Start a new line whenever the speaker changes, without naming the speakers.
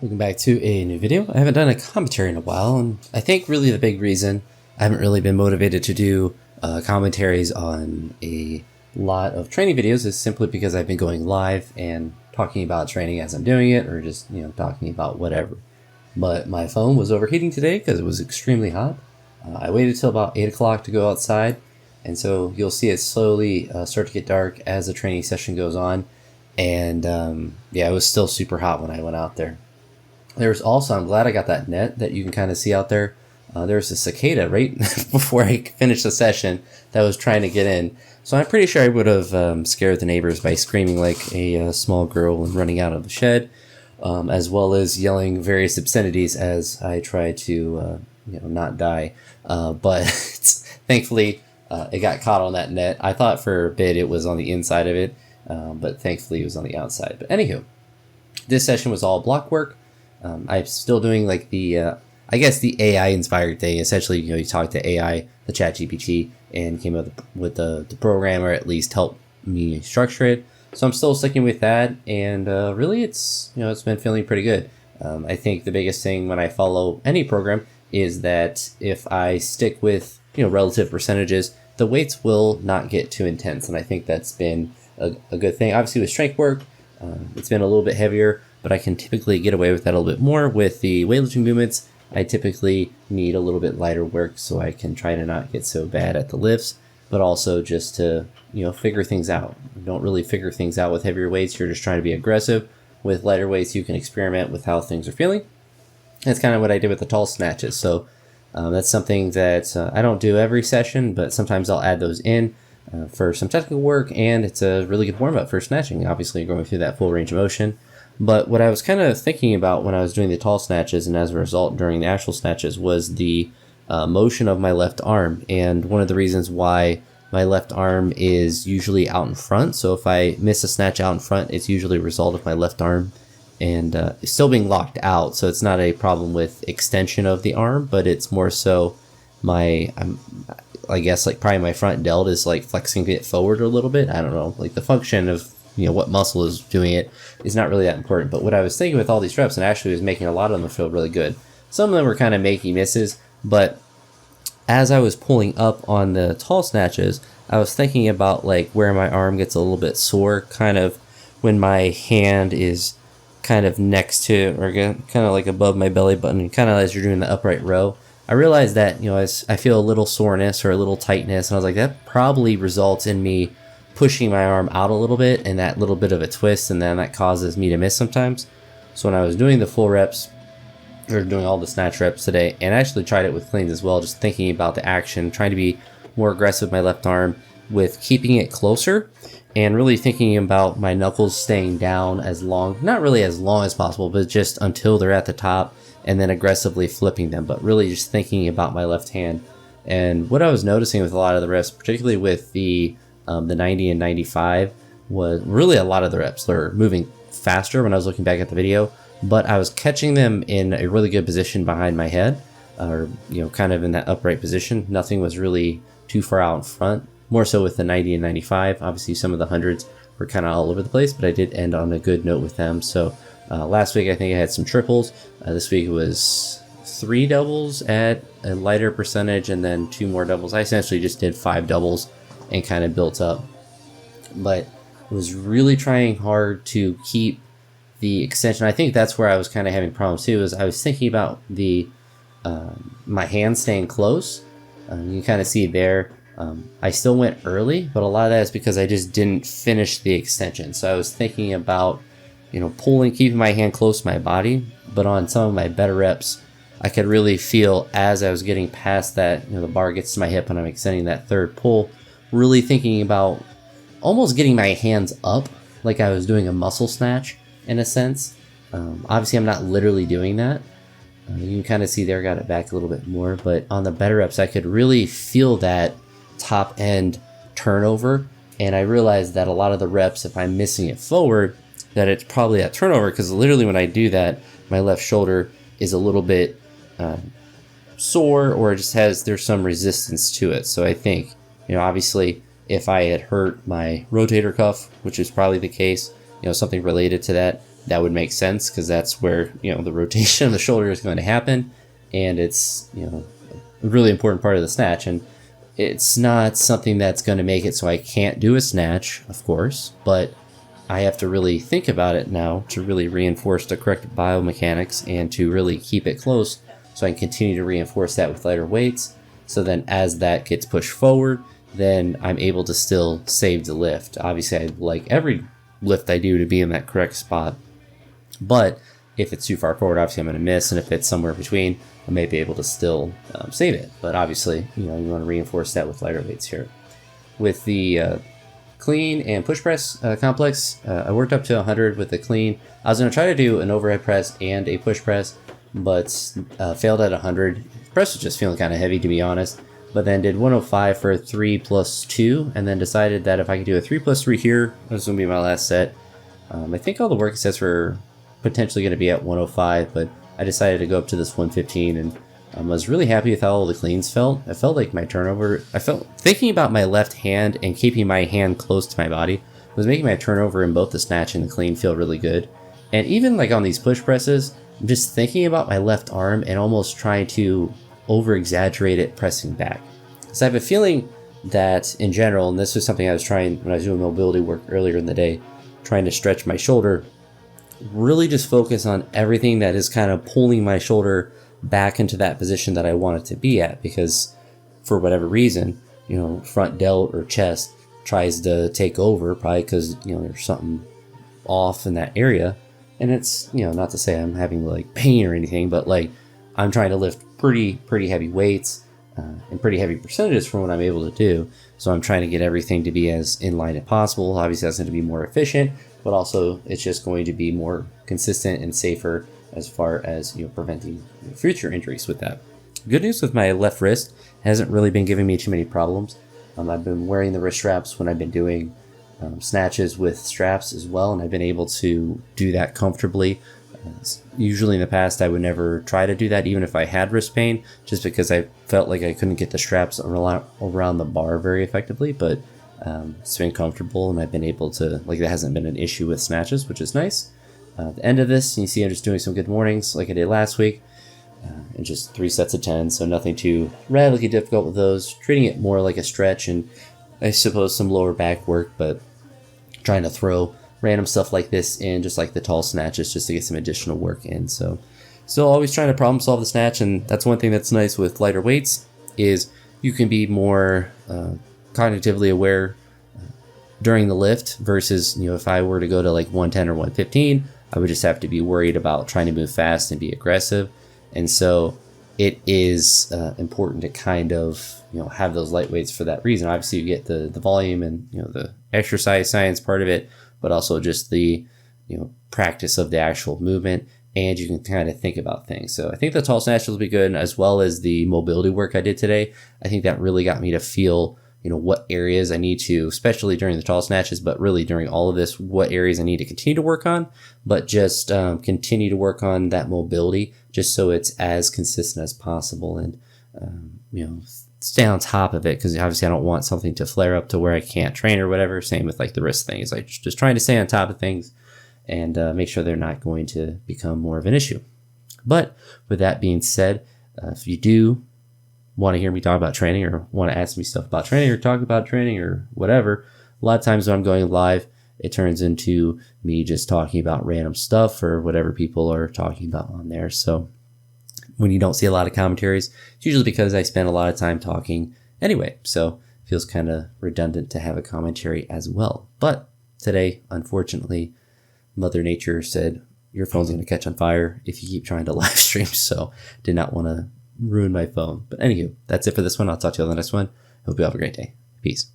Welcome back to a new video. I haven't done a commentary in a while, and I think really the big reason I haven't really been motivated to do commentaries on a lot of training videos is simply because I've been going live and talking about training as I'm doing it, or just talking about whatever. But my phone was overheating today because it was extremely hot. I waited till about 8 o'clock to go outside, and so you'll see it slowly start to get dark as the training session goes on. And yeah, it was still super hot when I went out there. There's also, I'm glad I got that net that you can kind of see out there. There's a cicada right before I finished the session that was trying to get in. So I'm pretty sure I would have scared the neighbors by screaming like a small girl and running out of the shed, as well as yelling various obscenities as I try to not die. But thankfully, it got caught on that net. I thought for a bit it was on the inside of it, but thankfully it was on the outside. But anywho, this session was all block work. I'm still doing like the, I guess the AI inspired thing. Essentially, you talk to AI, the ChatGPT, and came up with the program, or at least help me structure it. So I'm still sticking with that, and really, it's it's been feeling pretty good. I think the biggest thing when I follow any program is that if I stick with relative percentages, the weights will not get too intense, and I think that's been a good thing. Obviously, with strength work, it's been a little bit heavier, but I can typically get away with that a little bit more. With the weightlifting movements, I typically need a little bit lighter work so I can try to not get so bad at the lifts, but also just to, figure things out. You don't really figure things out with heavier weights. You're just trying to be aggressive. With lighter weights, you can experiment with how things are feeling. That's kind of what I did with the tall snatches. So that's something that I don't do every session, but sometimes I'll add those in for some technical work, and it's a really good warm-up for snatching. Obviously, going through that full range of motion. But what I was kind of thinking about when I was doing the tall snatches, and as a result during the actual snatches, was the motion of my left arm. And one of the reasons why my left arm is usually out in front, so if I miss a snatch out in front, it's usually a result of my left arm and still being locked out. So it's not a problem with extension of the arm, but it's more so I guess like probably my front delt is like flexing it forward a little bit. I don't know, like the function of what muscle is doing it is not really that important. But what I was thinking with all these reps, and actually was making a lot of them feel really good. Some of them were kind of makey misses, but as I was pulling up on the tall snatches, I was thinking about like where my arm gets a little bit sore, kind of when my hand is kind of next to, or kind of like above my belly button, kind of as you're doing the upright row. I realized that, as I feel a little soreness or a little tightness, and I was like, that probably results in me pushing my arm out a little bit and that little bit of a twist, and then that causes me to miss sometimes. So when I was doing the full reps, or doing all the snatch reps today, and I actually tried it with cleans as well, just thinking about the action, trying to be more aggressive with my left arm with keeping it closer, and really thinking about my knuckles staying down as long, not really as long as possible, but just until they're at the top, and then aggressively flipping them, but really just thinking about my left hand. And what I was noticing with a lot of the reps, particularly with the 90 and 95, was really a lot of the reps were moving faster when I was looking back at the video, but I was catching them in a really good position behind my head, or kind of in that upright position. Nothing was really too far out in front, more so with the 90 and 95. Obviously some of the hundreds were kind of all over the place, but I did end on a good note with them. So last week I think I had some triples. This week it was 3 doubles at a lighter percentage, and then 2 more doubles. I essentially just did 5 doubles and kind of built up, but I was really trying hard to keep the extension. I think that's where I was kind of having problems too, is I was thinking about the my hand staying close. You can kind of see there, I still went early, but a lot of that is because I just didn't finish the extension. So I was thinking about pulling, keeping my hand close to my body, but on some of my better reps, I could really feel as I was getting past that, the bar gets to my hip and I'm extending that third pull, really thinking about almost getting my hands up like I was doing a muscle snatch in a sense. Obviously I'm not literally doing that. You can kind of see there, I got it back a little bit more, but on the better reps I could really feel that top end turnover, and I realized that a lot of the reps, if I'm missing it forward, that it's probably that turnover, because literally when I do that, my left shoulder is a little bit sore, or it just there's some resistance to it. So I think, obviously if I had hurt my rotator cuff, which is probably the case, something related to that, that would make sense because that's where, the rotation of the shoulder is going to happen. And it's, a really important part of the snatch. And it's not something that's going to make it so I can't do a snatch, of course, but I have to really think about it now to really reinforce the correct biomechanics and to really keep it close so I can continue to reinforce that with lighter weights. So then as that gets pushed forward, then I'm able to still save the lift. Obviously, I like every lift I do to be in that correct spot. But if it's too far forward, obviously I'm going to miss. And if it's somewhere between, I may be able to still save it. But obviously, you want to reinforce that with lighter weights here. With the clean and push press complex, I worked up to 100 with the clean. I was going to try to do an overhead press and a push press, but failed at 100. The press was just feeling kind of heavy, to be honest. But then did 105 for a 3 plus 2, and then decided that if I could do a 3 plus 3 here, this will be my last set. I think all the working sets were potentially going to be at 105, but I decided to go up to this 115, and I was really happy with how all the cleans felt. I felt like my turnover, thinking about my left hand and keeping my hand close to my body was making my turnover in both the snatch and the clean feel really good. And even like on these push presses, I'm just thinking about my left arm and almost trying to over-exaggerate it pressing back. So I have a feeling that in general, and this was something I was trying when I was doing mobility work earlier in the day, trying to stretch my shoulder, really just focus on everything that is kind of pulling my shoulder back into that position that I want it to be at, because for whatever reason, front delt or chest tries to take over, probably because, there's something off in that area. And it's, not to say I'm having like pain or anything, but like I'm trying to lift pretty heavy weights and pretty heavy percentages from what I'm able to do. So I'm trying to get everything to be as in line as possible. Obviously that's going to be more efficient, but also it's just going to be more consistent and safer as far as preventing future injuries with that. Good news with my left wrist, hasn't really been giving me too many problems. I've been wearing the wrist straps when I've been doing snatches with straps as well, and I've been able to do that comfortably. Usually in the past I would never try to do that even if I had wrist pain, just because I felt like I couldn't get the straps around the bar very effectively, but it's been comfortable and I've been able to, that hasn't been an issue with snatches, which is nice. At the end of this, you see I'm just doing some good mornings like I did last week, and just 3 sets of 10, so nothing too radically difficult with those, treating it more like a stretch and I suppose some lower back work, but trying to throw random stuff like this in, just like the tall snatches, just to get some additional work in. So still always trying to problem solve the snatch, and that's one thing that's nice with lighter weights is you can be more cognitively aware during the lift versus, if I were to go to like 110 or 115, I would just have to be worried about trying to move fast and be aggressive. And so it is important to kind of, have those light weights for that reason. Obviously you get the volume and, the exercise science part of it, but also just the, practice of the actual movement, and you can kind of think about things. So I think the tall snatch will be good, as well as the mobility work I did today. I think that really got me to feel, what areas I need to, especially during the tall snatches, but really during all of this, what areas I need to continue to work on, but just continue to work on that mobility just so it's as consistent as possible, and, stay on top of it, because obviously I don't want something to flare up to where I can't train or whatever. Same with like the wrist thing, is like just trying to stay on top of things and make sure they're not going to become more of an issue. But with that being said, if you do want to hear me talk about training or want to ask me stuff about training or talk about training or whatever, a lot of times when I'm going live, it turns into me just talking about random stuff or whatever people are talking about on there. So when you don't see a lot of commentaries, it's usually because I spend a lot of time talking anyway. So it feels kind of redundant to have a commentary as well. But today, unfortunately, Mother Nature said, your phone's going to catch on fire if you keep trying to live stream. So did not want to ruin my phone. But anywho, that's it for this one. I'll talk to you on the next one. Hope you have a great day. Peace.